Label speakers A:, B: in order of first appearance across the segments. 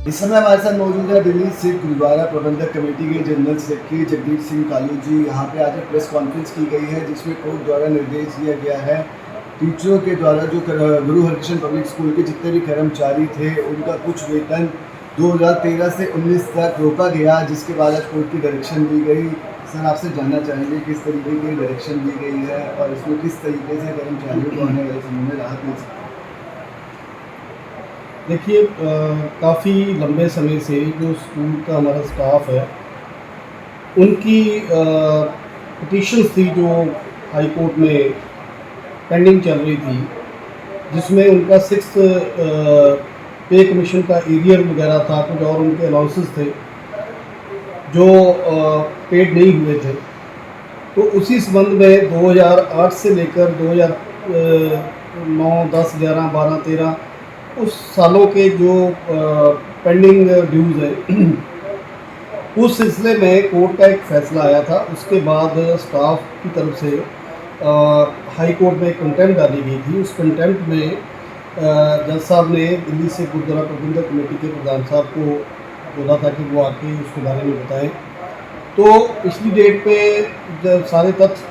A: इस समय हमारे साथ मौजूद है दिल्ली सिख गुरुद्वारा प्रबंधक कमेटी के जनरल सेक्रेटरी जगदीप सिंह कालू जी। यहाँ पे आज प्रेस कॉन्फ्रेंस की गई है जिसमें कोर्ट द्वारा निर्देश दिया गया है टीचरों के द्वारा जो गुरु हरकृष्ण पब्लिक स्कूल के जितने भी कर्मचारी थे उनका कुछ वेतन 2013 से 19 तक रोका गया, जिसके बाद आज कोर्ट की डायरेक्शन दी गई। सर, आपसे जानना चाहेंगे किस तरीके की डायरेक्शन दी गई है और इसमें किस तरीके से कर्मचारियों को आने वाले समय में राहत मिल सकती है।
B: देखिए, काफ़ी लंबे समय से जो स्कूल का हमारा स्टाफ है उनकी पिटीशंस थी जो हाई कोर्ट में पेंडिंग चल रही थी, जिसमें उनका 6th पे कमीशन का एरियर वगैरह था, कुछ और उनके अलाउंसेस थे जो पेड नहीं हुए थे। तो उसी संबंध में 2008 से लेकर 2009, 10, 11, 12, 13 उस सालों के जो पेंडिंग ड्यूज़ है उस सिलसिले में कोर्ट का एक फ़ैसला आया था। उसके बाद स्टाफ की तरफ से हाई कोर्ट में कंटेम्प्ट डाली गई थी। उस कंटेम्प्ट में जज साहब ने दिल्ली से गुरुद्वारा प्रबंधक कमेटी के प्रधान साहब को बोला था कि वो आके उसके बारे में बताएं। तो पिछली डेट पे जब सारे तथ्य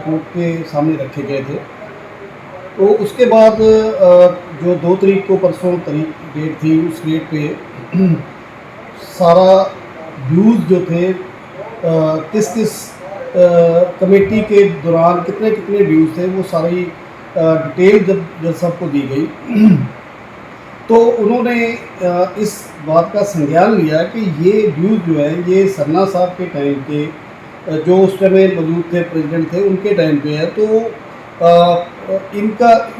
B: कोर्ट के सामने रखे गए थे, तो उसके बाद जो 2 तारीख को परसों तारीख डेट थी, उस डेट पे सारा ड्यूज़ जो थे किस किस कमेटी के दौरान कितने कितने ड्यूज़ थे वो सारी डिटेल जब जज साहब को दी गई तो उन्होंने इस बात का संज्ञान लिया कि ये ड्यूज़ जो है ये सरना साहब के टाइम के जो उस समय मौजूद थे, प्रेसिडेंट थे, उनके टाइम पे है। तो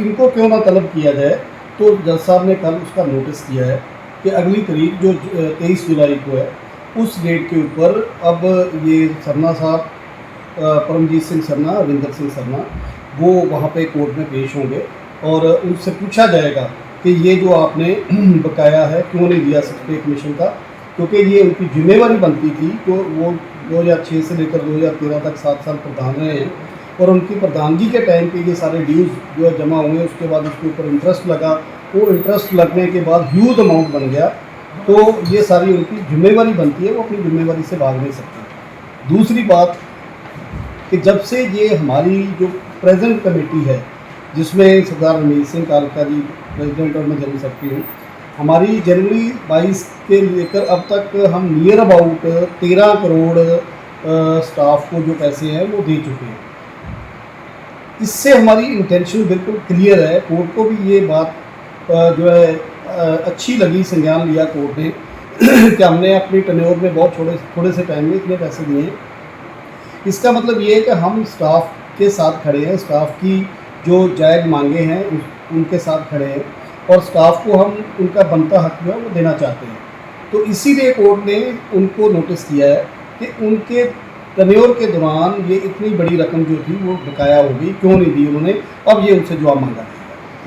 B: इनको क्यों ना तलब किया जाए। तो जज साहब ने कल उसका नोटिस किया है कि अगली तारीख जो 23 जुलाई को है उस डेट के ऊपर अब ये सरना साहब, परमजीत सिंह सरना, रविंदर सिंह सरना, वो वहाँ पे कोर्ट में पेश होंगे और उनसे पूछा जाएगा कि ये जो आपने बकाया है क्यों नहीं दिया पे कमीशन का, क्योंकि ये उनकी जिम्मेवारी बनती थी। तो वो 2006 से लेकर 2013 तक 7 साल प्रधान रहे हैं और उनकी प्रधानगी के टाइम पे ये सारे ड्यूज़ जो है जमा हुए। उसके बाद उसके ऊपर इंटरेस्ट लगा, वो इंटरेस्ट लगने के बाद ह्यूज अमाउंट बन गया। तो ये सारी उनकी जिम्मेवारी बनती है, वो अपनी जिम्मेवारी से भाग नहीं सकते। दूसरी बात कि जब से ये हमारी जो प्रेजेंट कमेटी है जिसमें सरदार रमेश सिंह कालका जी प्रेसिडेंट और मैं जनरल सेक्रेटरी हूँ, हमारी जनवरी 22 के लेकर अब तक हम नियर अबाउट 13 करोड़ स्टाफ को जो पैसे हैं वो दे चुके हैं। इससे हमारी इंटेंशन बिल्कुल क्लियर है। कोर्ट को भी ये बात जो है अच्छी लगी, संज्ञान लिया कोर्ट ने कि हमने अपनी टर्नओवर में बहुत थोड़े से टाइम में इतने पैसे दिए हैं। इसका मतलब ये है कि हम स्टाफ के साथ खड़े हैं, स्टाफ की जो जायज़ मांगे हैं उनके साथ खड़े हैं और स्टाफ को हम उनका बनता हक जो है वो देना चाहते हैं। तो इसीलिए कोर्ट ने उनको नोटिस किया है कि उनके टर्नओवर के दौरान ये इतनी बड़ी रकम जो थी वो बकाया होगी, क्यों नहीं दी उन्होंने, अब ये उनसे जवाब मांगा है।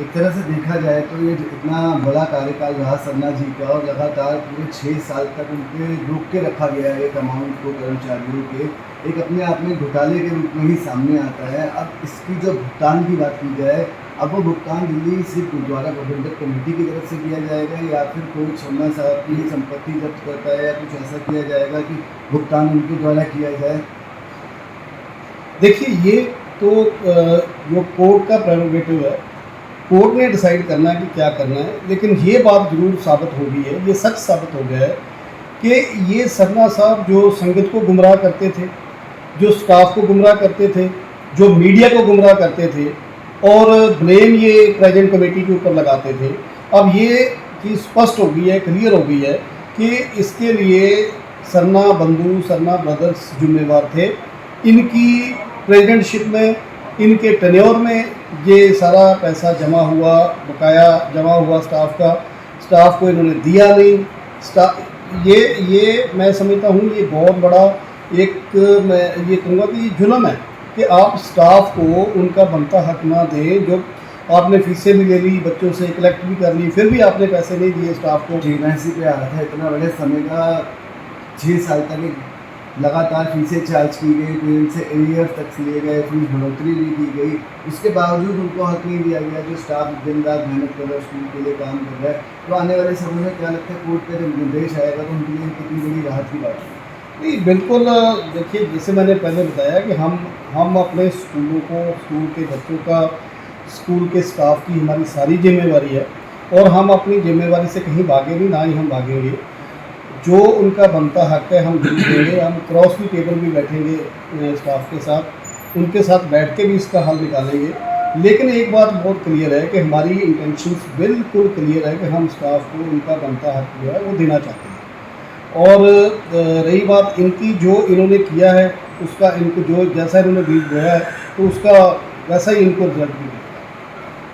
A: एक तरह से देखा जाए तो ये इतना बड़ा कार्यकाल रहा सरना जी का और लगातार पूरे 6 साल तक उनके रोक के रखा गया है एक अमाउंट को कर्मचारियों के, एक अपने आप में घोटाले के रूप में ही सामने आता है। अब इसकी जो भुगतान की बात की जाए, अब वो भुगतान दिल्ली सिख गुरुद्वारा प्रबंधक कमेटी की तरफ से किया जाएगा या फिर कोई सरना साहब की संपत्ति जब्त करता है या कुछ ऐसा किया जाएगा कि भुगतान उनके द्वारा किया जाए।
B: देखिए, ये तो जो कोर्ट का प्रेरोगेटिव है, कोर्ट ने डिसाइड करना है कि क्या करना है। लेकिन ये बात ज़रूर साबित हो गई है, ये सच साबित हो गया है कि ये सरना साहब जो संगत को गुमराह करते थे, जो स्टाफ को गुमराह करते थे, जो मीडिया को गुमराह करते थे और ब्लेम ये प्रेजेंट कमेटी के ऊपर लगाते थे, अब ये चीज़ स्पष्ट हो गई है, क्लियर हो गई है कि इसके लिए सरना बंधु, सरना ब्रदर्स जिम्मेवार थे। इनकी प्रेसिडेंटशिप में, इनके टेन्योर में ये सारा पैसा जमा हुआ, बकाया जमा हुआ स्टाफ का, स्टाफ को इन्होंने दिया नहीं। ये मैं समझता हूँ ये बहुत बड़ा एक, मैं ये कहूँगा कि ये जुल्म है कि आप स्टाफ को उनका बनता हक ना दें। जो आपने फीसें भी ले ली, बच्चों से कलेक्ट भी कर ली, फिर भी आपने पैसे नहीं दिए स्टाफ को।
A: जी, मैं इसी पे आ रहा था। इतना बड़े समय का 6 साल तक एक लगातार फीसें चार्ज की गई, फिर इनसे एरियर तक लिए गए, फीस बढ़ोतरी भी की गई, उसके बावजूद उनको हक नहीं दिया गया। जो स्टाफ दिन रात मेहनत कर रहा है, स्कूल के लिए काम कर रहा है, तो आने वाले समय में क्या लगता है कोर्ट का जब निर्देश आएगा तो उनके लिए कितनी बड़ी राहत की बात है?
B: नहीं, बिल्कुल देखिए, जैसे मैंने पहले बताया कि हम अपने स्कूलों को, स्कूल के बच्चों का, स्कूल के स्टाफ की हमारी सारी ज़िम्मेवारी है और हम अपनी ज़िम्मेवारी से कहीं भागे नहीं, ना ही हम भागेंगे। जो उनका बनता हक है हम देंगे, हम क्रॉस की टेबल भी बैठेंगे स्टाफ के साथ, उनके साथ बैठ के भी इसका हल निकालेंगे। लेकिन एक बात बहुत क्लियर है कि हमारी इंटेंशंस बिल्कुल क्लियर है कि हम स्टाफ को उनका बनता हक जो है वो देना चाहते हैं। और रही बात इनकी, जो इन्होंने किया है उसका, इनको जो जैसा इन्होंने बीज बोया है तो उसका वैसा ही इनको रिजल्ट भी मिलेगा।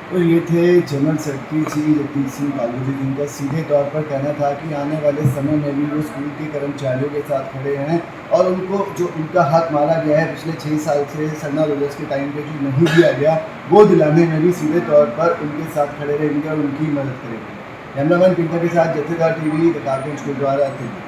A: तो ये थे जनरल सेक्रेटरी श्री जगदीश सिंह कालू जी, जिनका सीधे तौर पर कहना था कि आने वाले समय में भी वो स्कूल के कर्मचारियों के साथ खड़े हैं और उनको जो उनका हक मारा गया है पिछले 6 साल से सरना रोजर्स के टाइम पे जो नहीं दिया गया, वो दिलाने में भी सीधे तौर पर उनके साथ खड़े रहेंगे और उनकी मदद करेंगे। कैमरामैन पिंटर के साथ जथेदार टीवी, द कारपेंच गुरुद्वारा दिल्ली।